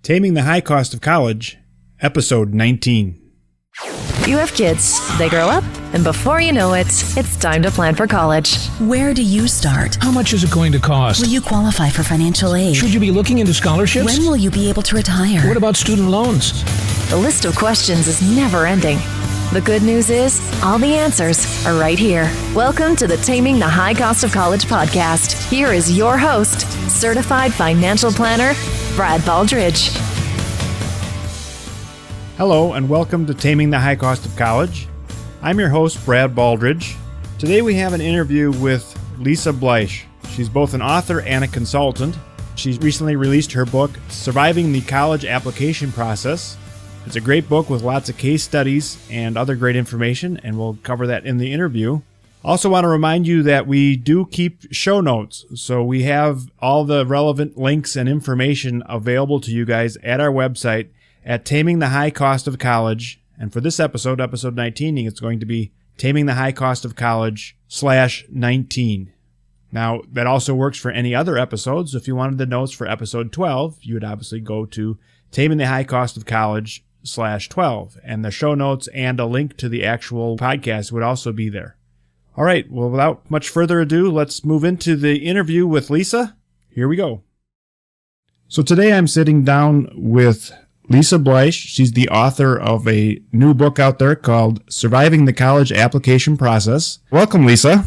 Taming the High Cost of College, Episode 19. You have kids, they grow up, and before you know it, it's time to plan for college. Where do you start? How much is it going to cost? Will you qualify for financial aid? Should you be looking into scholarships? When will you be able to retire? What about student loans? The list of questions is never ending. The good news is, all the answers are right here. Welcome to the Taming the High Cost of College podcast. Here is your host, certified financial planner, Brad Baldridge. Hello, and welcome to Taming the High Cost of College. I'm your host, Brad Baldridge. Today we have an interview with Lisa Bleich. She's both an author and a consultant. She's recently released her book, Surviving the College Application Process. It's a great book with lots of case studies and other great information, and we'll cover that in the interview. Also want to remind you that we do keep show notes, so we have all the relevant links and information available to you guys at our website at Taming the High Cost of College. And for this episode, episode 19, it's going to be Taming the High Cost of College /19. Now, that also works for any other episodes. If you wanted the notes for episode 12, you would obviously go to Taming the High Cost of College /12. And the show notes and a link to the actual podcast would also be there. All right, well, without much further ado, let's move into the interview with Lisa. Here we go. So today I'm sitting down with Lisa Bleich. She's the author of a new book out there called Surviving the College Application Process. Welcome, Lisa.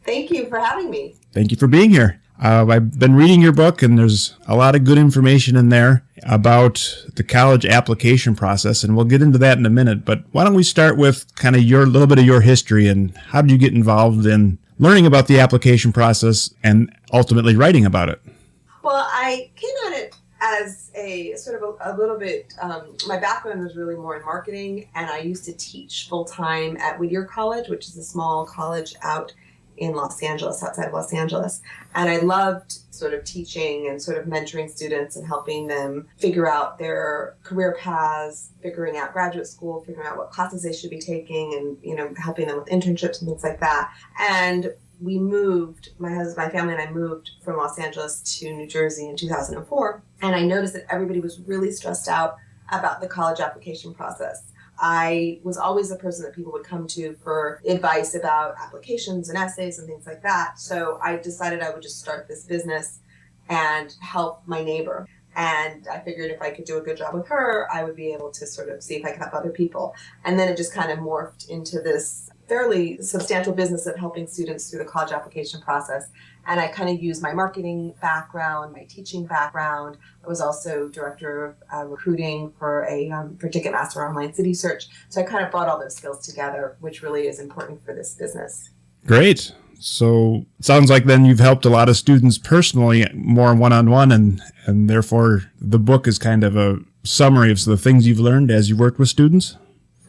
Thank you for having me. Thank you for being here. I've been reading your book, and there's a lot of good information in there about the college application process, and we'll get into that in a minute. But why don't we start with kind of your little bit of your history, and how did you get involved in learning about the application process and ultimately writing about it? Well, I came at it as a sort of a little bit, my background was really more in marketing, and I used to teach full-time at Whittier College, which is a small college out in Los Angeles, outside of Los Angeles. And I loved sort of teaching and sort of mentoring students and helping them figure out their career paths, figuring out graduate school, figuring out what classes they should be taking, and, helping them with internships and things like that. And we moved, my family and I moved from Los Angeles to New Jersey in 2004. And I noticed that everybody was really stressed out about the college application process. I was always the person that people would come to for advice about applications and essays and things like that. So I decided I would just start this business and help my neighbor. And I figured if I could do a good job with her, I would be able to sort of see if I could help other people. And then it just kind of morphed into this fairly substantial business of helping students through the college application process. And I kind of used my marketing background, my teaching background. I was also director of recruiting for Ticketmaster Online City Search. So I kind of brought all those skills together, which really is important for this business. Great. So it sounds like then you've helped a lot of students personally, more one-on-one, and therefore the book is kind of a summary of the things you've learned as you worked with students?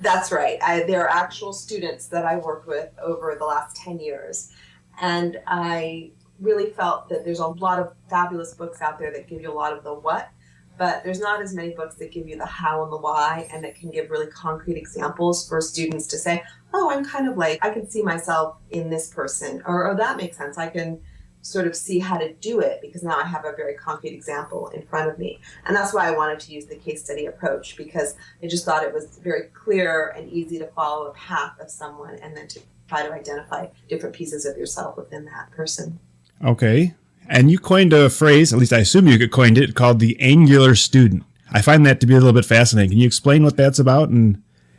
That's right. There are actual students that I worked with over the last 10 years. And I really felt that there's a lot of fabulous books out there that give you a lot of the what, but there's not as many books that give you the how and the why, and that can give really concrete examples for students to say, oh, I'm kind of like, I can see myself in this person, or oh, that makes sense. I can sort of see how to do it because now I have a very concrete example in front of me. And that's why I wanted to use the case study approach, because I just thought it was very clear and easy to follow a path of someone and then to try to identify different pieces of yourself within that person. Okay. And you coined a phrase, at least I assume you coined it, called the angular student. I find that to be a little bit fascinating. Can you explain what that's about?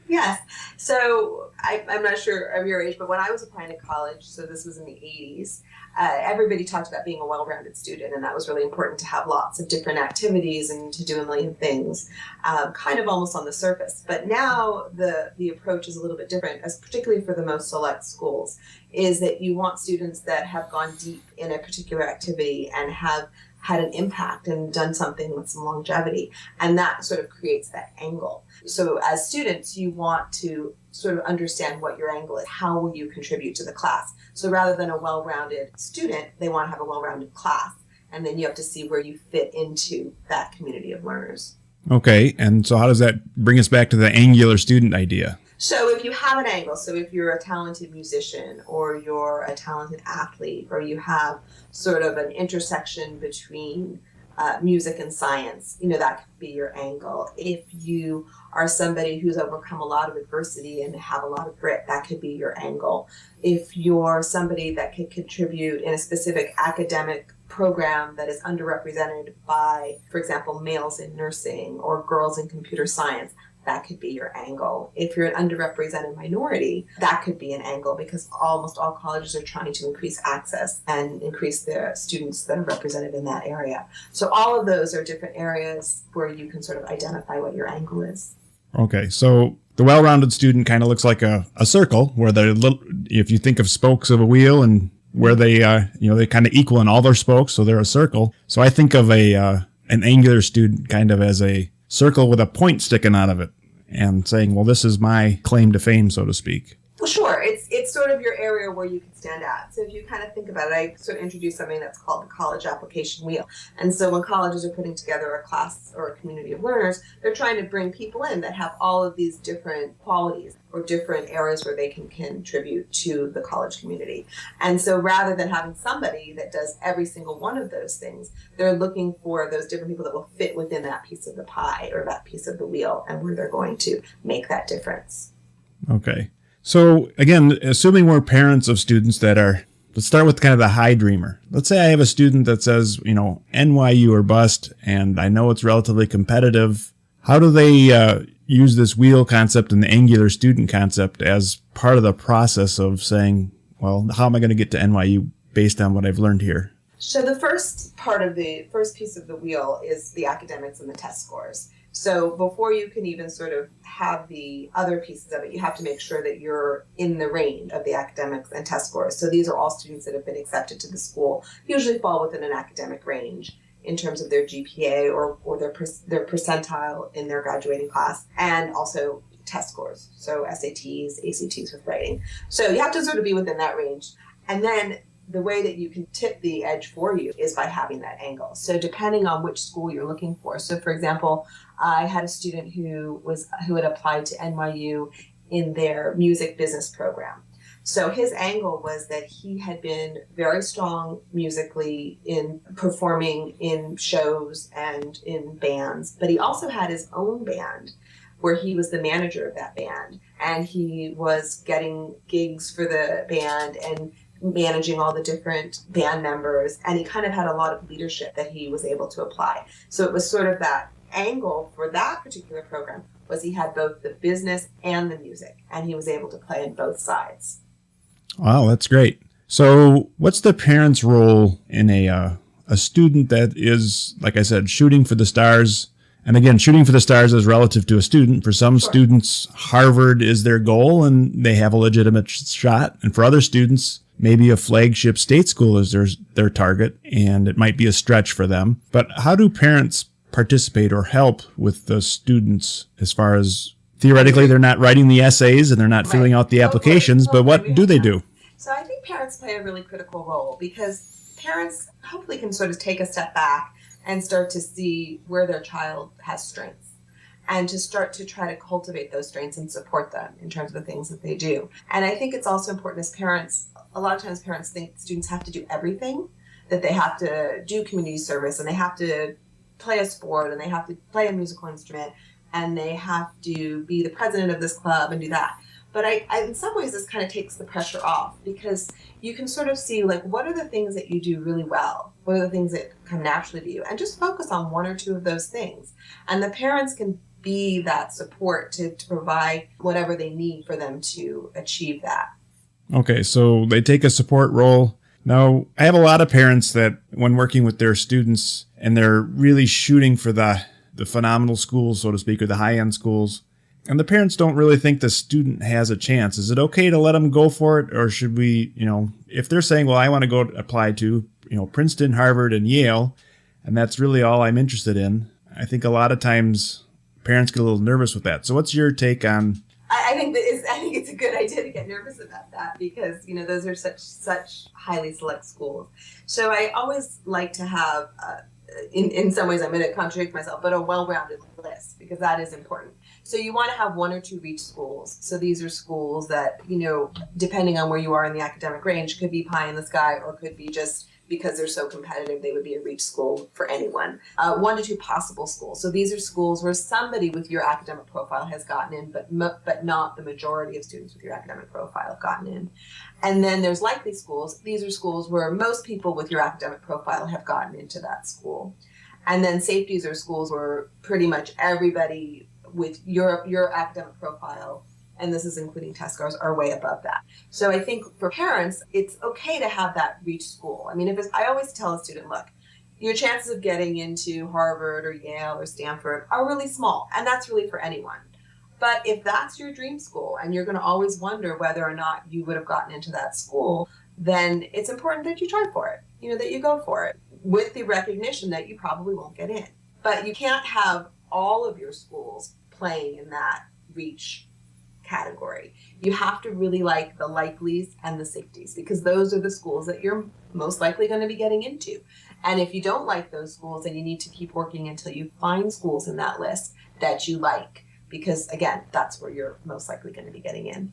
Yes. So I'm not sure of your age, but when I was applying to college, so this was in the 80s, everybody talked about being a well-rounded student, and that was really important to have lots of different activities and to do a million things, kind of almost on the surface. But now the approach is a little bit different, as particularly for the most select schools, is that you want students that have gone deep in a particular activity and have had an impact and done something with some longevity. And that sort of creates that angle. So as students, you want to sort of understand what your angle is. How will you contribute to the class? So rather than a well-rounded student, they want to have a well-rounded class. And then you have to see where you fit into that community of learners. Okay. And so how does that bring us back to the angular student idea? So if you have an angle, so if you're a talented musician or you're a talented athlete, or you have sort of an intersection between music and science, that could be your angle. If you are somebody who's overcome a lot of adversity and have a lot of grit, that could be your angle. If you're somebody that could contribute in a specific academic program that is underrepresented by, for example, males in nursing or girls in computer science, that could be your angle. If you're an underrepresented minority, that could be an angle, because almost all colleges are trying to increase access and increase the students that are represented in that area. So all of those are different areas where you can sort of identify what your angle is. Okay, so the well-rounded student kind of looks like a circle where if you think of spokes of a wheel and where they kind of equal in all their spokes, so they're a circle. So I think of an angular student kind of as a circle with a point sticking out of it and saying, well, this is my claim to fame, so to speak. Well, sure. It's sort of your area where you can stand out. So if you kind of think about it, I sort of introduced something that's called the college application wheel. And so when colleges are putting together a class or a community of learners, they're trying to bring people in that have all of these different qualities or different areas where they can contribute to the college community. And so rather than having somebody that does every single one of those things, they're looking for those different people that will fit within that piece of the pie or that piece of the wheel, and where they're going to make that difference. Okay. So again, assuming we're parents of students that are, let's start with kind of the high dreamer. Let's say I have a student that says, NYU or bust, and I know it's relatively competitive. How do they use this wheel concept and the angular student concept as part of the process of saying, well, how am I going to get to NYU based on what I've learned here? So the first piece of the wheel is the academics and the test scores. So before you can even sort of have the other pieces of it, you have to make sure that you're in the range of the academics and test scores. So these are all students that have been accepted to the school, usually fall within an academic range in terms of their GPA or their percentile in their graduating class, and also test scores. So SATs, ACTs with writing. So you have to sort of be within that range. And then the way that you can tip the edge for you is by having that angle. So depending on which school you're looking for. So for example, I had a student who had applied to NYU in their music business program. So his angle was that he had been very strong musically in performing in shows and in bands, but he also had his own band where he was the manager of that band, and he was getting gigs for the band and managing all the different band members, and he kind of had a lot of leadership that he was able to apply. So it was sort of that angle for that particular program was he had both the business and the music, and he was able to play in both sides. Wow, that's great. So what's the parent's role in a student that is, like I said, shooting for the stars? And again, shooting for the stars is relative to a student. For some students, Harvard is their goal and they have a legitimate shot. And for other students, maybe a flagship state school is their target, and it might be a stretch for them. But how do parents participate or help with the students as far as theoretically they're not writing the essays and they're not filling out the applications, but what do they do? So I think parents play a really critical role, because parents hopefully can sort of take a step back and start to see where their child has strengths, and to start to try to cultivate those strengths and support them in terms of the things that they do. And I think it's also important as parents, a lot of times parents think students have to do everything, that they have to do community service and they have to play a sport and they have to play a musical instrument and they have to be the president of this club and do that. But I in some ways, this kind of takes the pressure off, because you can sort of see, like, what are the things that you do really well? What are the things that come naturally to you? And just focus on one or two of those things. And the parents can be that support to provide whatever they need for them to achieve that. Okay, so they take a support role. Now, I have a lot of parents that when working with their students and they're really shooting for the phenomenal schools, so to speak, or the high-end schools, and the parents don't really think the student has a chance. Is it okay to let them go for it? Or should we, if they're saying, well, I want to go apply to, Princeton, Harvard, and Yale, and that's really all I'm interested in, I think a lot of times parents get a little nervous with that. So what's your take on? I think it's a good idea to get nervous about that, because, those are such highly select schools. So I always like to have, in some ways I'm going to contradict myself, but a well-rounded list, because that is important. So you want to have one or two reach schools. So these are schools that, depending on where you are in the academic range, could be pie in the sky or could be just because they're so competitive, they would be a reach school for anyone. 1 to 2 possible schools. So these are schools where somebody with your academic profile has gotten in, but not the majority of students with your academic profile have gotten in. And then there's likely schools. These are schools where most people with your academic profile have gotten into that school. And then safeties are schools where pretty much everybody with your academic profile, and this is including test scores, are way above that. So I think for parents, it's okay to have that reach school. I mean, I always tell a student, look, your chances of getting into Harvard or Yale or Stanford are really small, and that's really for anyone. But if that's your dream school and you're going to always wonder whether or not you would have gotten into that school, then it's important that you try for it, that you go for it with the recognition that you probably won't get in. But you can't have all of your schools playing in that reach category. You have to really like the likelies and the safeties, because those are the schools that you're most likely going to be getting into. And if you don't like those schools, then you need to keep working until you find schools in that list that you like, because again, that's where you're most likely going to be getting in.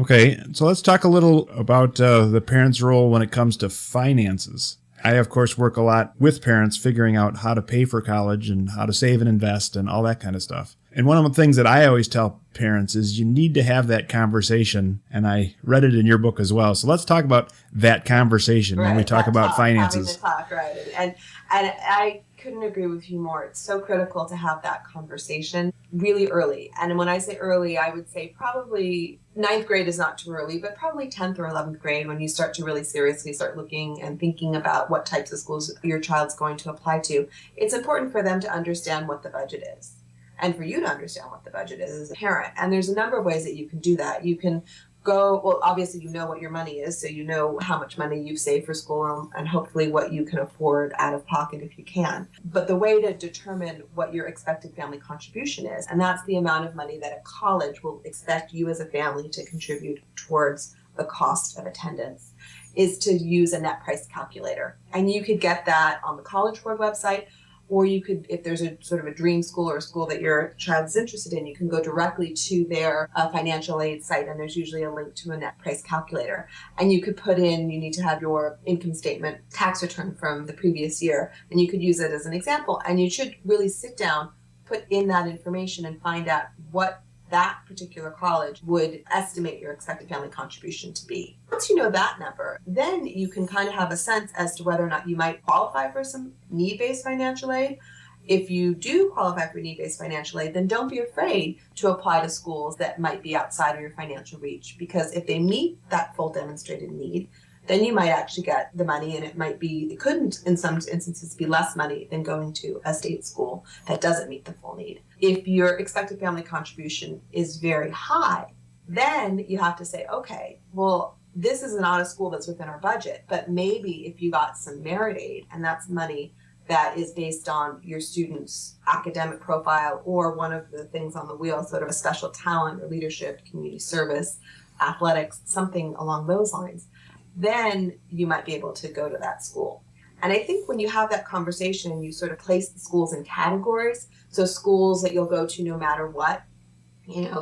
Okay, so let's talk a little about the parents' role when it comes to finances. I, of course, work a lot with parents figuring out how to pay for college and how to save and invest and all that kind of stuff. And one of the things that I always tell parents is you need to have that conversation. And I read it in your book as well. So let's talk about that conversation when we talk about finances. Having the talk, right. And I couldn't agree with you more. It's so critical to have that conversation really early. And when I say early, I would say probably 9th grade is not too early, but probably 10th or 11th grade when you start to really seriously start looking and thinking about what types of schools your child's going to apply to. It's important for them to understand what the budget is, and for you to understand what the budget is as a parent. And there's a number of ways that you can do that. You can obviously you know what your money is, so you know how much money you've saved for school and hopefully what you can afford out of pocket if you can. But the way to determine what your expected family contribution is, and that's the amount of money that a college will expect you as a family to contribute towards the cost of attendance, is to use a net price calculator. And you could get that on the College Board website, or you could, if there's a sort of a dream school or a school that your child is interested in, you can go directly to their financial aid site, and there's usually a link to a net price calculator. And you could put in, you need to have your income statement, tax return from the previous year, and you could use it as an example. And you should really sit down, put in that information, and find out what that particular college would estimate your expected family contribution to be. Once you know that number, then you can kind of have a sense as to whether or not you might qualify for some need-based financial aid. If you do qualify for need-based financial aid, then don't be afraid to apply to schools that might be outside of your financial reach, because if they meet that full demonstrated need, then you might actually get the money, and it couldn't in some instances be less money than going to a state school that doesn't meet the full need. If your expected family contribution is very high, then you have to say, okay, well, this is not a school that's within our budget, but maybe if you got some merit aid, and that's money that is based on your student's academic profile or one of the things on the wheel, sort of a special talent or leadership, community service, athletics, something along those lines, then you might be able to go to that school. And I think when you have that conversation, you sort of place the schools in categories. So schools that you'll go to no matter what,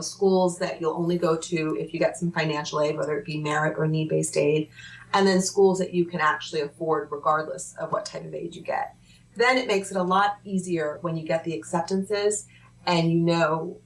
schools that you'll only go to if you get some financial aid, whether it be merit or need-based aid, and then schools that you can actually afford regardless of what type of aid you get. Then it makes it a lot easier when you get the acceptances and you know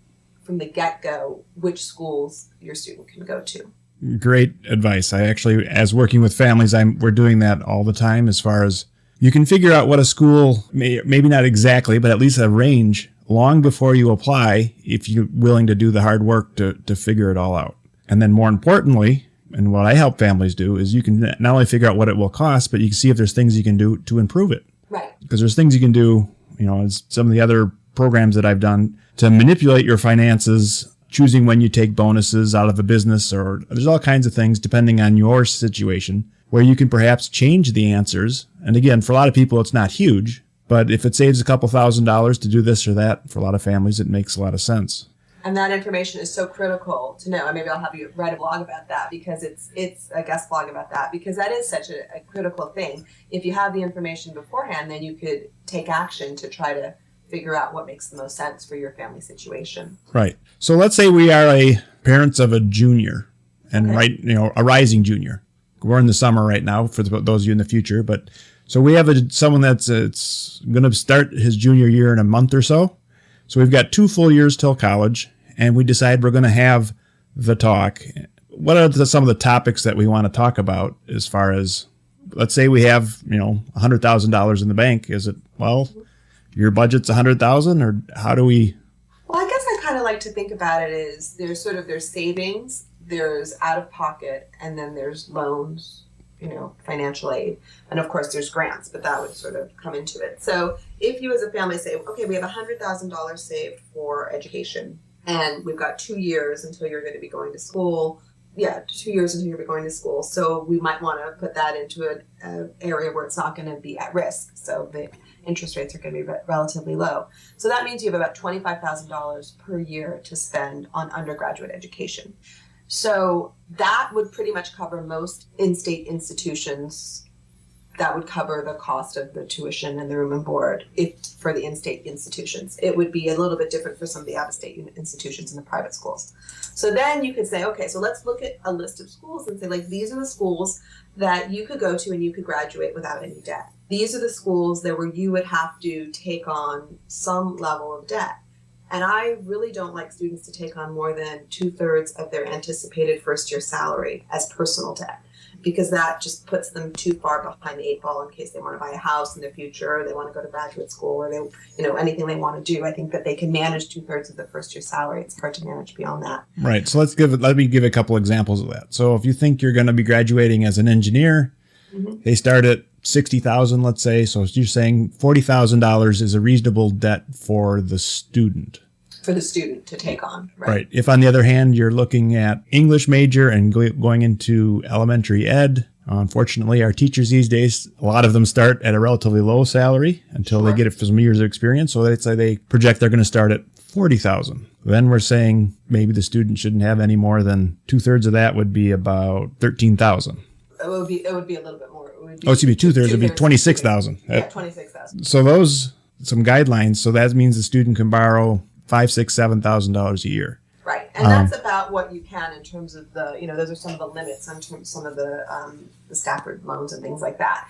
from the get-go which schools your student can go to. Great advice. I actually, as working with families, we're doing that all the time, as far as you can figure out what a school, maybe not exactly, but at least a range long before you apply, if you're willing to do the hard work to figure it all out. And then more importantly, and what I help families do, is you can not only figure out what it will cost, but you can see if there's things you can do to improve it. Right. Because there's things you can do, as some of the other programs that I've done, to manipulate your finances, choosing when you take bonuses out of a business, or there's all kinds of things depending on your situation where you can perhaps change the answers. And again, for a lot of people, it's not huge, but if it saves a couple $1,000s to do this or that, for a lot of families, it makes a lot of sense. And that information is so critical to know. And maybe I'll have you write a blog about that, because it's a guest blog about that, because that is such a critical thing. If you have the information beforehand, then you could take action to try to figure out what makes the most sense for your family situation. Right. So let's say we are parents of a junior, and a rising junior. we're in the summer right now for those of you in the future. But so we have someone that's it's going to start his junior year in a month or so. So we've got 2 full years till college, and we decide we're going to have the talk. What are some of the topics that we want to talk about as far as, let's say we have, $100,000 in the bank. Is it, well, your budget's $100,000, or how do we? Well, I guess I kind of like to think about it as there's savings, there's out of pocket, and then there's loans, financial aid. And of course there's grants, but that would sort of come into it. So if you as a family say, okay, we have $100,000 saved for education, and we've got 2 years until you're going to be going to school. Yeah, 2 years until you're going to school. So we might want to put that into an area where it's not going to be at risk. So the interest rates are going to be relatively low. So that means you have about $25,000 per year to spend on undergraduate education. So that would pretty much cover most in-state institutions. That would cover the cost of the tuition and the room and board for the in-state institutions. It would be a little bit different for some of the out-of-state institutions and the private schools. So then you could say, okay, so let's look at a list of schools and say, these are the schools that you could go to and you could graduate without any debt. These are the schools that where you would have to take on some level of debt. And I really don't like students to take on more than 2/3 of their anticipated first-year salary as personal debt, because that just puts them too far behind the 8 ball in case they want to buy a house in the future, or they want to go to graduate school, or they, anything they want to do. I think that they can manage 2/3 of the first year salary. It's hard to manage beyond that. Right. So let me give a couple examples of that. So if you think you're going to be graduating as an engineer, they start at $60,000, let's say. So you're saying $40,000 is a reasonable debt for the student. For the student to take on. Right. If, on the other hand, you're looking at English major and going into elementary ed, unfortunately, our teachers these days, a lot of them start at a relatively low salary until they get it for some years of experience. So let's say they project they're going to start at $40,000. Then we're saying maybe the student shouldn't have any more than 2/3 of that would be about $13,000. It would be a little bit more. It would be 2/3. It would be $26,000. Yeah, $26,000. So those, some guidelines. So that means the student can borrow $5,000, $6,000, $7,000 a year. Right. And that's about what you can in terms of the, those are some of the limits in terms of some of the Stafford loans and things like that.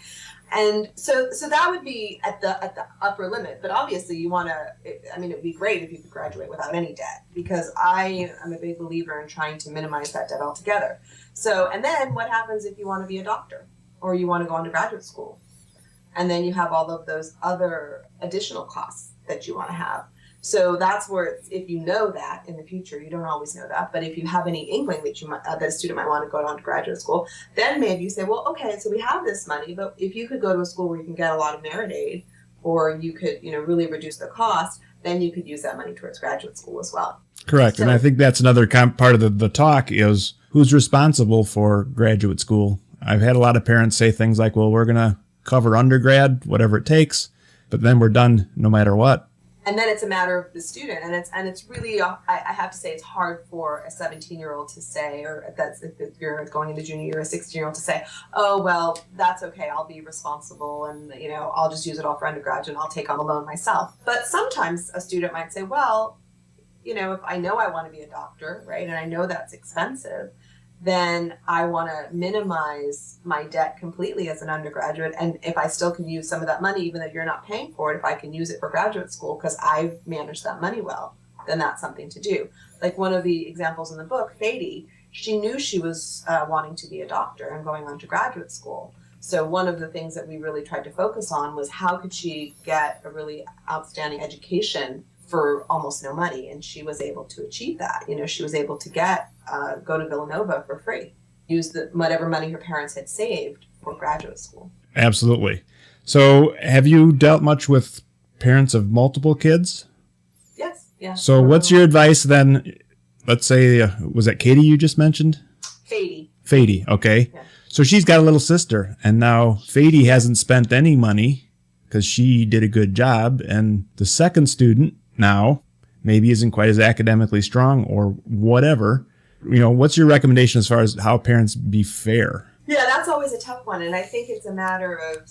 And so that would be at the upper limit. But obviously you want to, it would be great if you could graduate without any debt, because I am a big believer in trying to minimize that debt altogether. So, and then what happens if you want to be a doctor or you want to go on to graduate school? And then you have all of those other additional costs that you want to have. So that's where, if you know that in the future, you don't always know that, but if you have any inkling that that a student might want to go on to graduate school, then maybe you say, well, okay, so we have this money, but if you could go to a school where you can get a lot of merit aid, or you could, really reduce the cost, then you could use that money towards graduate school as well. Correct. So, and I think that's another part of the talk is who's responsible for graduate school. I've had a lot of parents say things like, well, we're going to cover undergrad, whatever it takes, but then we're done no matter what. And then it's a matter of the student, and it's really, I have to say, it's hard for a 17-year-old to say, or if you're going into junior year, a 16-year-old to say, oh, well, that's okay, I'll be responsible, and I'll just use it all for undergraduate, and I'll take on a loan myself. But sometimes a student might say, well, if I know I want to be a doctor, right, and I know that's expensive, then I want to minimize my debt completely as an undergraduate. And if I still can use some of that money, even though you're not paying for it, if I can use it for graduate school because I've managed that money well, then that's something to do. Like one of the examples in the book, Fady, she knew she was wanting to be a doctor and going on to graduate school. So one of the things that we really tried to focus on was how could she get a really outstanding education for almost no money, and she was able to achieve that. She was able to go to Villanova for free, use whatever money her parents had saved for graduate school. Absolutely. So have you dealt much with parents of multiple kids? Yes. Yeah. So what's your advice then? Let's say, was that Katie you just mentioned? Fady. Okay. Yeah. So she's got a little sister, and now Fady hasn't spent any money because she did a good job, and the second student now maybe isn't quite as academically strong or whatever. What's your recommendation as far as how parents be fair? Yeah, that's always a tough one. And I think it's a matter of,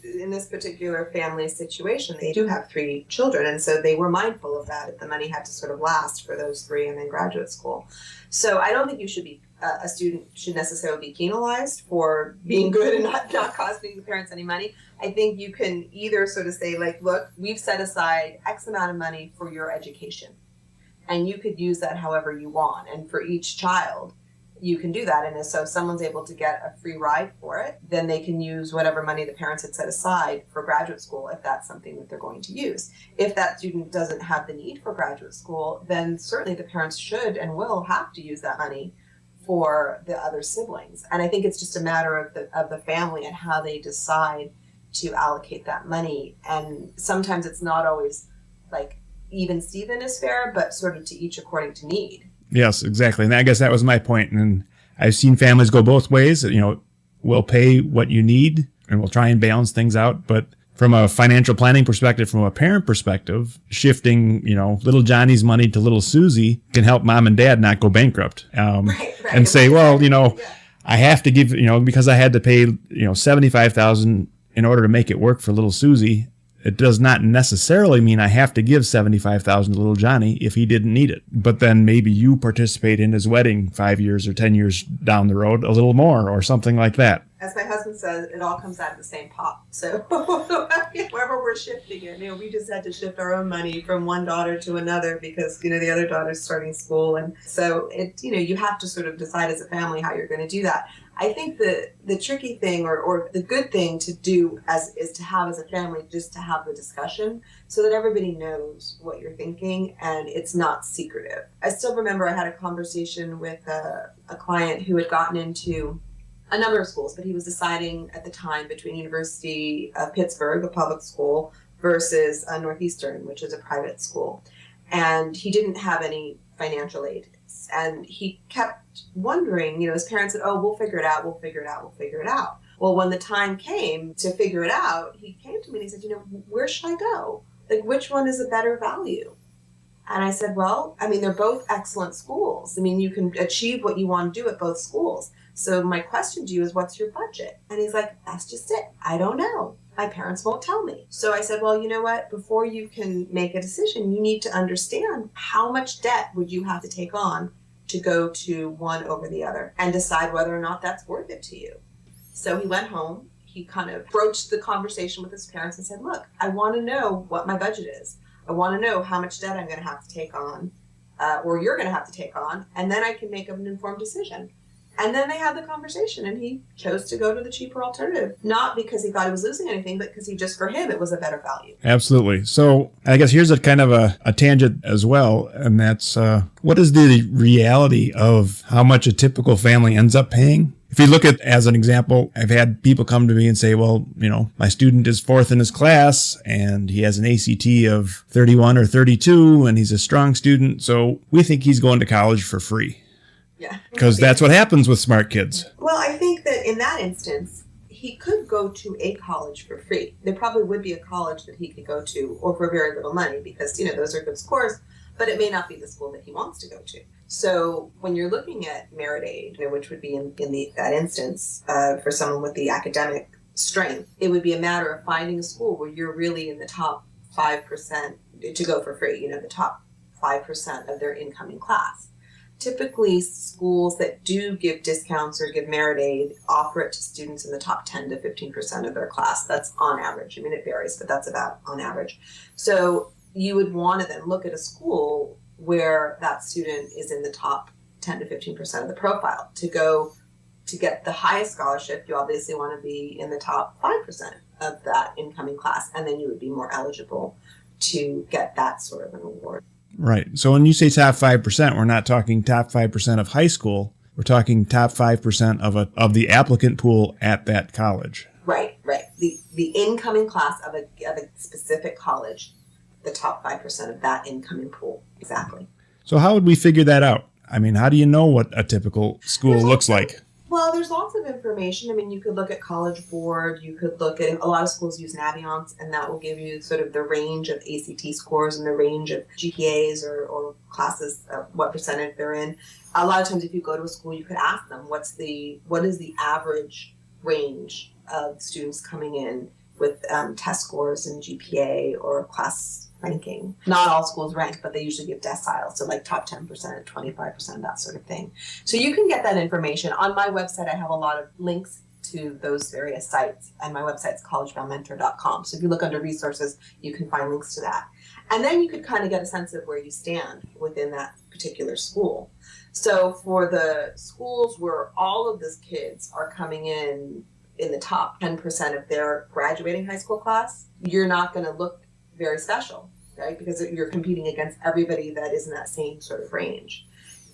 in this particular family situation, they do have 3 children. And so they were mindful of that. The money had to sort of last for those 3 and then graduate school. So I don't think you should be a student should necessarily be penalized for being good and not costing the parents any money. I think you can either sort of say, like, look, we've set aside X amount of money for your education, and you could use that however you want. And for each child, you can do that. And so if someone's able to get a free ride for it, then they can use whatever money the parents had set aside for graduate school, if that's something that they're going to use. If that student doesn't have the need for graduate school, then certainly the parents should and will have to use that money for the other siblings. And I think it's just a matter of the family and how they decide to allocate that money. And sometimes it's not always like even Steven is fair, but sort of to each according to need. Yes, exactly. And I guess that was my point. And I've seen families go both ways. We'll pay what you need and we'll try and balance things out. But from a financial planning perspective, from a parent perspective, shifting, little Johnny's money to little Susie can help mom and dad not go bankrupt. Right. And say, well, I have to give, because I had to pay, $75,000 in order to make it work for little Susie. It does not necessarily mean I have to give $75,000 to little Johnny if he didn't need it. But then maybe you participate in his wedding 5 years or 10 years down the road, a little more or something like that. As my husband says, it all comes out of the same pot. So wherever we're shifting it, we just had to shift our own money from one daughter to another because, the other daughter's starting school. And so you have to sort of decide as a family how you're going to do that. I think the tricky thing or the good thing to do is to have as a family, just to have the discussion so that everybody knows what you're thinking and it's not secretive. I still remember I had a conversation with a client who had gotten into a number of schools, but he was deciding at the time between University of Pittsburgh, a public school, versus Northeastern, which is a private school. And he didn't have any financial aid. And he kept wondering, his parents said, oh, we'll figure it out. Well, when the time came to figure it out, he came to me and he said, where should I go? Like, which one is a better value? And I said, well, they're both excellent schools. You can achieve what you want to do at both schools. So my question to you is, what's your budget? And he's like, that's just it. I don't know. My parents won't tell me. So I said, well, you know what? Before you can make a decision, you need to understand how much debt would you have to take on to go to one over the other and decide whether or not that's worth it to you. So he went home. He kind of broached the conversation with his parents and said, look, I want to know what my budget is. I want to know how much debt I'm going to have to take on, or you're going to have to take on, and then I can make an informed decision. And then they had the conversation and he chose to go to the cheaper alternative, not because he thought he was losing anything, but because for him, it was a better value. Absolutely. So I guess here's a kind of a tangent as well. And that's what is the reality of how much a typical family ends up paying? If you look at, as an example, I've had people come to me and say, well, my student is fourth in his class and he has an ACT of 31 or 32 and he's a strong student. So we think he's going to college for free. Yeah. Because that's what happens with smart kids. Well, I think that in that instance, he could go to a college for free. There probably would be a college that he could go to, or for very little money, because, those are good scores, but it may not be the school that he wants to go to. So when you're looking at merit aid, which would be in that instance for someone with the academic strength, it would be a matter of finding a school where you're really in the top 5% to go for free, the top 5% of their incoming class. Typically, schools that do give discounts or give merit aid offer it to students in the top 10 to 15% of their class. That's on average. It varies, but that's about on average. So you would want to then look at a school where that student is in the top 10 to 15% of the profile. To get the highest scholarship, you obviously want to be in the top 5% of that incoming class, and then you would be more eligible to get that sort of an award. Right. So when you say top 5%, we're not talking top 5% of high school. We're talking top 5% of the applicant pool at that college. Right. The incoming class of a specific college, the top 5% of that incoming pool. Exactly. So how would we figure that out? How do you know what a typical school looks like? Well, there's lots of information. You could look at College Board. You could look at, a lot of schools use Naviance, and that will give you sort of the range of ACT scores and the range of GPAs or classes, what percentage they're in. A lot of times if you go to a school, you could ask them, what is the average range of students coming in with test scores and GPA or class ranking. Not all schools rank, but they usually give deciles, so like top 10%, 25%, that sort of thing. So you can get that information. On my website, I have a lot of links to those various sites, and my website's collegeboundmentor.com. So if you look under resources, you can find links to that. And then you could kind of get a sense of where you stand within that particular school. So for the schools where all of these kids are coming in the top 10% of their graduating high school class, you're not going to look very special, right? Because you're competing against everybody that is in that same sort of range.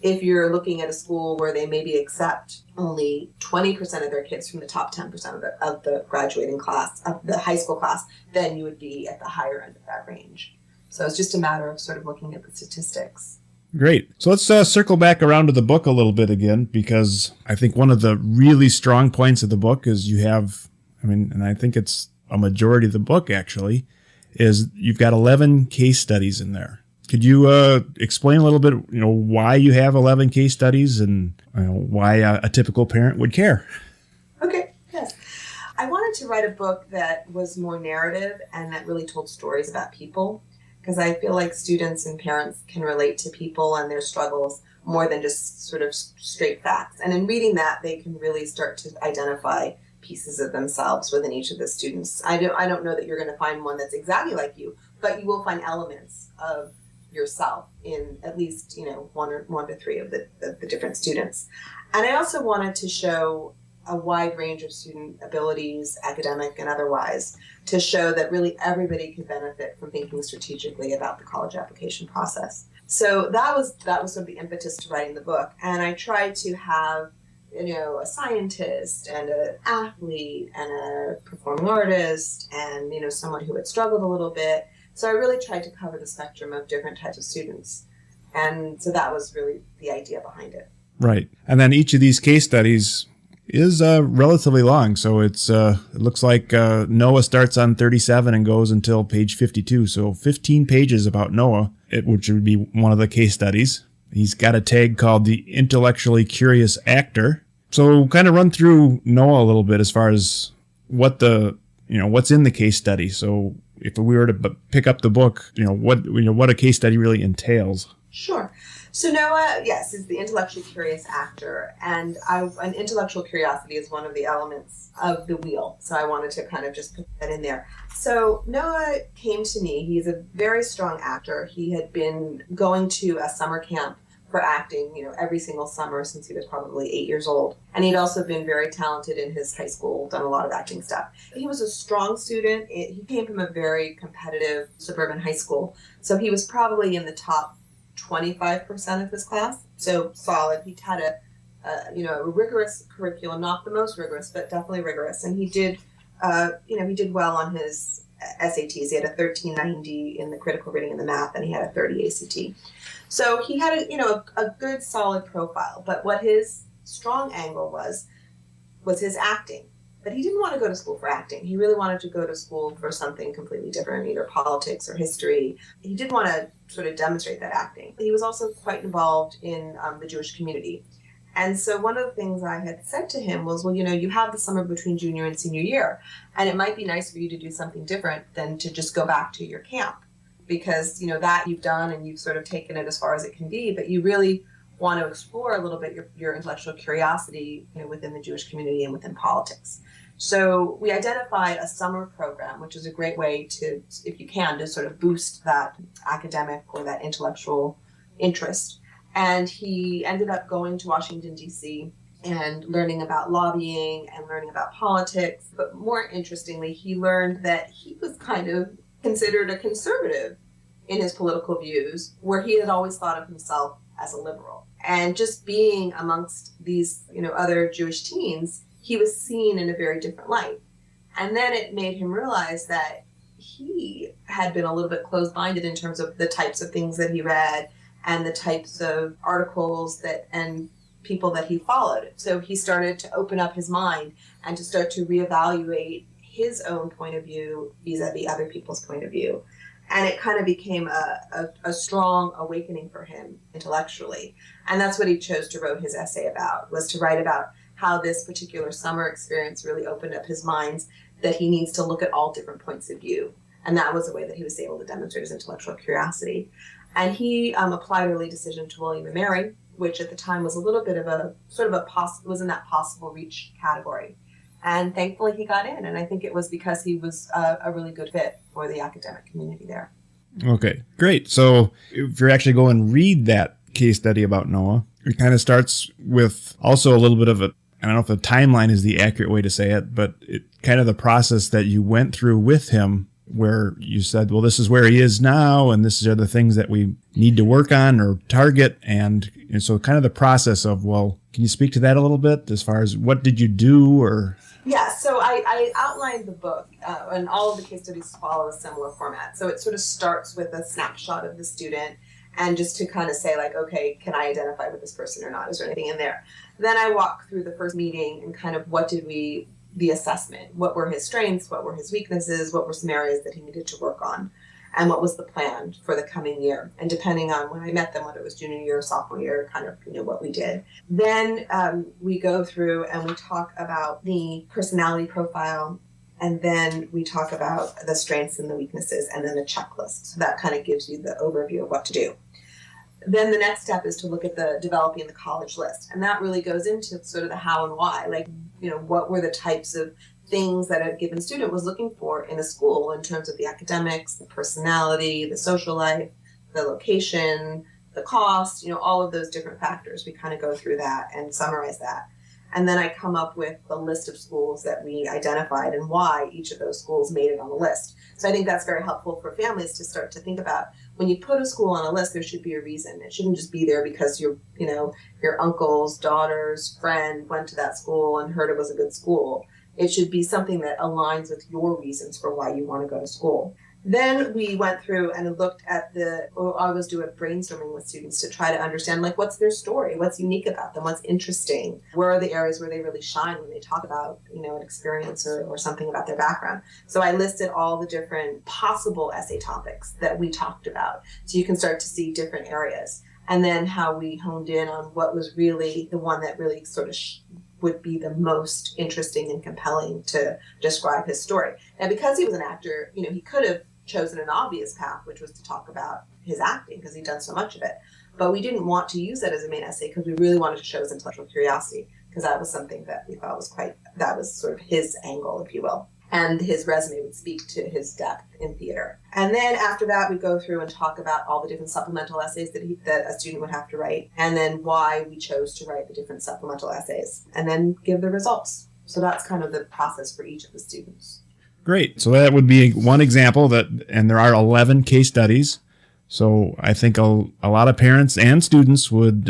If you're looking at a school where they maybe accept only 20% of their kids from the top 10% of the graduating class, of the high school class, then you would be at the higher end of that range. So it's just a matter of sort of looking at the statistics. Great. So let's circle back around to the book a little bit again, because I think one of the really strong points of the book is you have, and I think it's a majority of the book actually, is you've got 11 case studies in there. Could you explain a little bit, why you have 11 case studies and why a typical parent would care? Okay, yes. I wanted to write a book that was more narrative and that really told stories about people, because I feel like students and parents can relate to people and their struggles more than just sort of straight facts. And in reading that, they can really start to identify pieces of themselves within each of the students. I don't know that you're going to find one that's exactly like you, but you will find elements of yourself in at least one to three of the different students. And I also wanted to show a wide range of student abilities, academic and otherwise, to show that really everybody could benefit from thinking strategically about the college application process. So that was sort of the impetus to writing the book. And I tried to have a scientist and an athlete and a performing artist and someone who had struggled a little bit. So I really tried to cover the spectrum of different types of students. And so that was really the idea behind it. Right. And then each of these case studies is relatively long. So it looks like Noah starts on 37 and goes until page 52. So 15 pages about Noah, which would be one of the case studies. He's got a tag called the intellectually curious actor. So kind of run through Noah a little bit as far as what's in the case study. So if we were to pick up the book, what a case study really entails. Sure. So Noah, yes, is the intellectually curious actor, and an intellectual curiosity is one of the elements of the wheel. So I wanted to kind of just put that in there. So Noah came to me. He's a very strong actor. He had been going to a summer camp for acting, every single summer since he was probably 8 years old. And he'd also been very talented in his high school, done a lot of acting stuff. He was a strong student. He came from a very competitive suburban high school. So he was probably in the top 25% of his class. So solid. He had a rigorous curriculum, not the most rigorous, but definitely rigorous. And he did, he did well on his SATs. He had a 1390 in the critical reading and the math, and he had a 30 ACT. So he had a good solid profile, but what his strong angle was his acting. But he didn't want to go to school for acting. He really wanted to go to school for something completely different, either politics or history. He did want to sort of demonstrate that acting. He was also quite involved in the Jewish community. And so one of the things I had said to him was, well, you have the summer between junior and senior year, and it might be nice for you to do something different than to just go back to your camp. Because, that you've done and you've sort of taken it as far as it can be, but you really want to explore a little bit your intellectual curiosity within the Jewish community and within politics. So we identified a summer program, which is a great way to, if you can, to sort of boost that academic or that intellectual interest. And he ended up going to Washington, D.C. and learning about lobbying and learning about politics. But more interestingly, he learned that he was kind of considered a conservative in his political views, where he had always thought of himself as a liberal. And just being amongst these, other Jewish teens, he was seen in a very different light. And then it made him realize that he had been a little bit closed-minded in terms of the types of things that he read and the types of articles and people that he followed. So he started to open up his mind and to start to reevaluate his own point of view vis-a-vis other people's point of view. And it kind of became a strong awakening for him intellectually. And that's what he chose to write his essay about, was to write about how this particular summer experience really opened up his mind, that he needs to look at all different points of view And that was a way that he was able to demonstrate his intellectual curiosity. And he applied early decision to William and Mary, which at the time was a little bit of a was in that possible reach category. And thankfully he got in. And I think it was because he was a really good fit for the academic community there. Okay, great. So if you're actually going and read that case study about Noah, it kind of starts with also a little bit of I don't know if the timeline is the accurate way to say it, but it kind of the process that you went through with him, where you said, well, this is where he is now, and this are the things that we need to work on or target. And so kind of the process of, well, can you speak to that a little bit as far as what did you do? Or Yeah, so I outlined the book, and all of the case studies follow a similar format. So it sort of starts with a snapshot of the student, and just to kind of say, like, okay, can I identify with this person or not? Is there anything in there? Then I walk through the first meeting and kind of the assessment. What were his strengths? What were his weaknesses? What were some areas that he needed to work on? And what was the plan for the coming year? And depending on when I met them, whether it was junior year or sophomore year, kind of, what we did. Then we go through and we talk about the personality profile. And then we talk about the strengths and the weaknesses, and then a checklist. So that kind of gives you the overview of what to do. Then the next step is to look at developing the college list. And that really goes into sort of the how and why. Like, what were the types of things that a given student was looking for in a school in terms of the academics, the personality, the social life, the location, the cost, all of those different factors. We kind of go through that and summarize that. And then I come up with the list of schools that we identified and why each of those schools made it on the list. So I think that's very helpful for families to start to think about. When you put a school on a list, there should be a reason. It shouldn't just be there because your uncle's daughter's friend went to that school and heard it was a good school. It should be something that aligns with your reasons for why you want to go to school. Then we went through and looked at I always do a brainstorming with students to try to understand, like, what's their story? What's unique about them? What's interesting? Where are the areas where they really shine when they talk about, an experience or something about their background? So I listed all the different possible essay topics that we talked about. So you can start to see different areas. And then how we honed in on what was really the one that really sort of would be the most interesting and compelling to describe his story. And because he was an actor, he could have chosen an obvious path, which was to talk about his acting because he'd done so much of it. But we didn't want to use that as a main essay because we really wanted to show his intellectual curiosity, because that was something that we thought that was sort of his angle, if you will. And his resume would speak to his depth in theater. And then after that, we go through and talk about all the different supplemental essays that a student would have to write, and then why we chose to write the different supplemental essays, and then give the results. So that's kind of the process for each of the students. Great. So that would be one example and there are 11 case studies. So I think a lot of parents and students would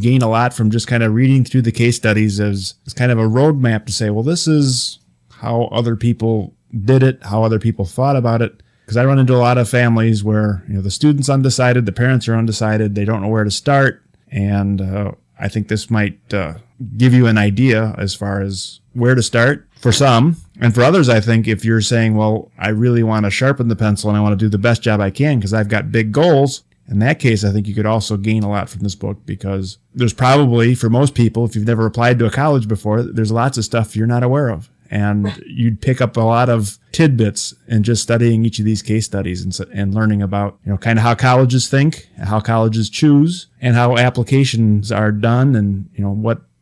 gain a lot from just kind of reading through the case studies as kind of a roadmap to say, well, this is how other people did it, how other people thought about it. Because I run into a lot of families where, the student's undecided, the parents are undecided, they don't know where to start. And I think this might give you an idea as far as where to start for some. And for others, I think if you're saying, well, I really want to sharpen the pencil and I want to do the best job I can because I've got big goals, in that case, I think you could also gain a lot from this book, because there's probably, for most people, if you've never applied to a college before, there's lots of stuff you're not aware of. And you'd pick up a lot of tidbits in just studying each of these case studies and learning about, kind of how colleges think, how colleges choose, and how applications are done, and,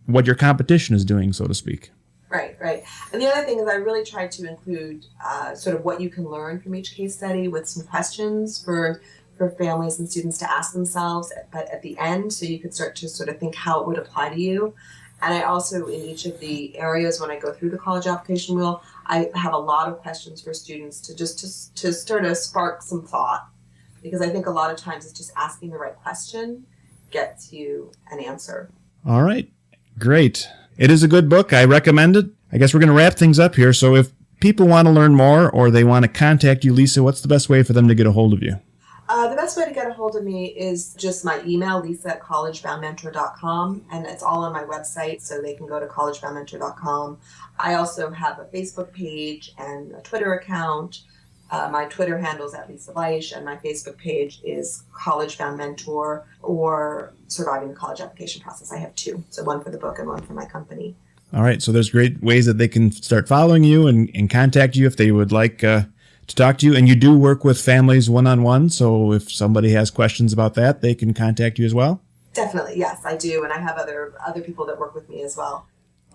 what your competition is doing, so to speak. Right. And the other thing is I really tried to include sort of what you can learn from each case study with some questions for families and students to ask themselves at the end, so you could start to sort of think how it would apply to you. And I also, in each of the areas when I go through the college application wheel, I have a lot of questions for students to start to spark some thought, because I think a lot of times it's just asking the right question gets you an answer. All right. Great. It is a good book. I recommend it. I guess we're going to wrap things up here. So if people want to learn more or they want to contact you, Lisa, what's the best way for them to get a hold of you? The best way to get a hold of me is just my email, lisa@collegeboundmentor.com, and it's all on my website, so they can go to collegeboundmentor.com. I also have a Facebook page and a Twitter account. My Twitter handle is @Lisa Bleich, and my Facebook page is College Bound Mentor or Surviving the College Application Process. I have two, so one for the book and one for my company. All right, so there's great ways that they can start following you and contact you if they would like to to talk to you. And you do work with families one-on-one, so if somebody has questions about that, they can contact you as well? Definitely, yes, I do. And I have other people that work with me as well.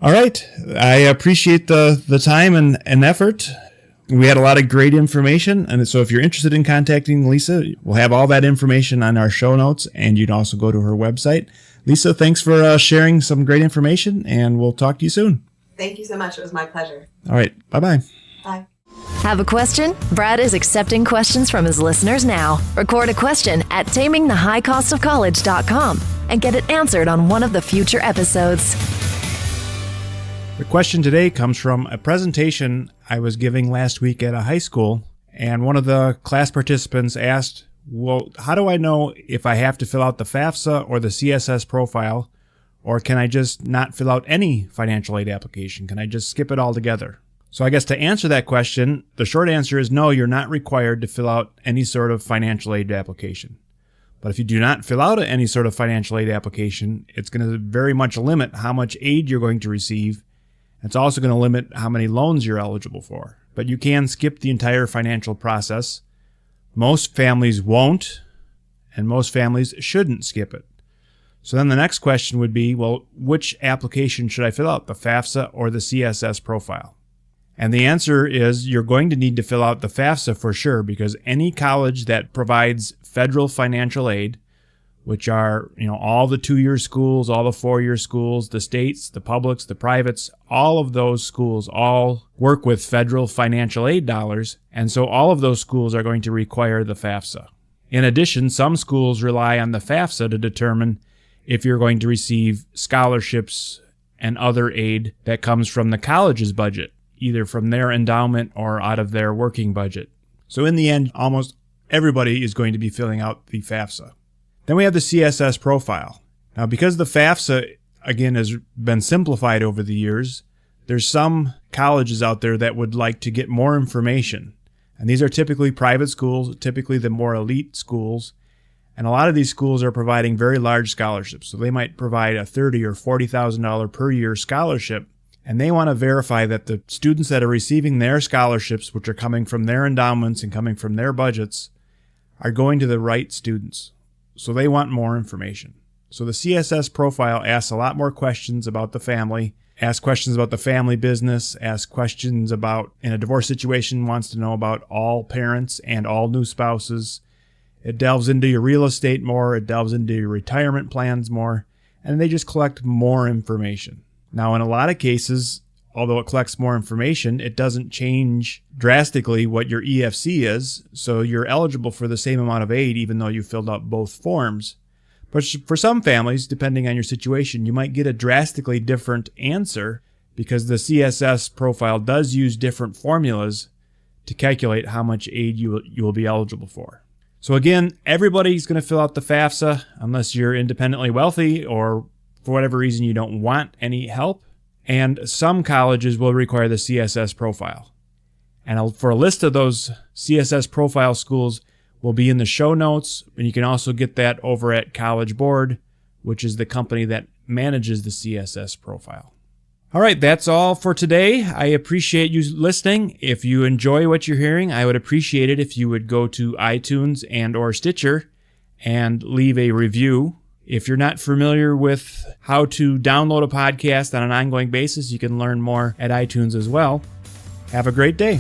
All right. I appreciate the time and effort. We had a lot of great information. And so if you're interested in contacting Lisa, we'll have all that information on our show notes, and you can also go to her website. Lisa, thanks for sharing some great information, and we'll talk to you soon. Thank you so much. It was my pleasure. All right. Bye-bye. Bye. Have a question? Brad is accepting questions from his listeners now. Record a question at tamingthehighcostofcollege.com and get it answered on one of the future episodes. The question today comes from a presentation I was giving last week at a high school, and one of the class participants asked, well, how do I know if I have to fill out the FAFSA or the CSS profile, or can I just not fill out any financial aid application? Can I just skip it altogether? So I guess to answer that question, the short answer is no, you're not required to fill out any sort of financial aid application. But if you do not fill out any sort of financial aid application, it's going to very much limit how much aid you're going to receive. It's also going to limit how many loans you're eligible for. But you can skip the entire financial process. Most families won't, and most families shouldn't skip it. So then the next question would be, well, which application should I fill out, the FAFSA or the CSS profile? And the answer is you're going to need to fill out the FAFSA for sure, because any college that provides federal financial aid, which are, all the 2-year schools, all the 4-year schools, the states, the publics, the privates, all of those schools all work with federal financial aid dollars, and so all of those schools are going to require the FAFSA. In addition, some schools rely on the FAFSA to determine if you're going to receive scholarships and other aid that comes from the college's budget, either from their endowment or out of their working budget. So in the end, almost everybody is going to be filling out the FAFSA. Then we have the CSS profile. Now, because the FAFSA, again, has been simplified over the years, there's some colleges out there that would like to get more information. And these are typically private schools, typically the more elite schools. And a lot of these schools are providing very large scholarships. So they might provide a $30,000 or $40,000 per year scholarship. And they want to verify that the students that are receiving their scholarships, which are coming from their endowments and coming from their budgets, are going to the right students. So they want more information. So the CSS profile asks a lot more questions about the family, asks questions about the family business, asks questions about, in a divorce situation, wants to know about all parents and all new spouses. It delves into your real estate more, it delves into your retirement plans more, and they just collect more information. Now, in a lot of cases, although it collects more information, it doesn't change drastically what your EFC is, so you're eligible for the same amount of aid even though you filled out both forms. But for some families, depending on your situation, you might get a drastically different answer because the CSS profile does use different formulas to calculate how much aid you will be eligible for. So again, everybody's going to fill out the FAFSA unless you're independently wealthy or for whatever reason you don't want any help. And some colleges will require the CSS profile. And for a list of those CSS profile schools will be in the show notes. And you can also get that over at College Board, which is the company that manages the CSS profile. All right, that's all for today. I appreciate you listening. If you enjoy what you're hearing, I would appreciate it if you would go to iTunes and or Stitcher and leave a review. If you're not familiar with how to download a podcast on an ongoing basis, you can learn more at iTunes as well. Have a great day.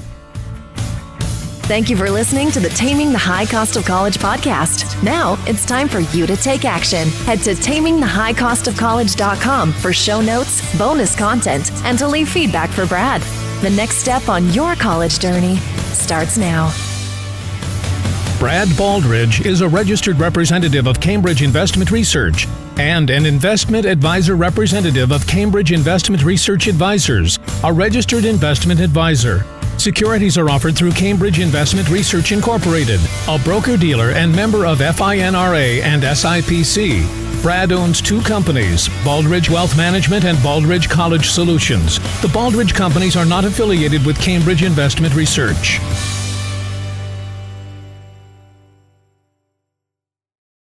Thank you for listening to the Taming the High Cost of College podcast. Now it's time for you to take action. Head to tamingthehighcostofcollege.com for show notes, bonus content, and to leave feedback for Brad. The next step on your college journey starts now. Brad Baldridge is a registered representative of Cambridge Investment Research and an investment advisor representative of Cambridge Investment Research Advisors, a registered investment advisor. Securities are offered through Cambridge Investment Research Incorporated, a broker-dealer and member of FINRA and SIPC. Brad owns 2 companies, Baldridge Wealth Management and Baldridge College Solutions. The Baldridge companies are not affiliated with Cambridge Investment Research.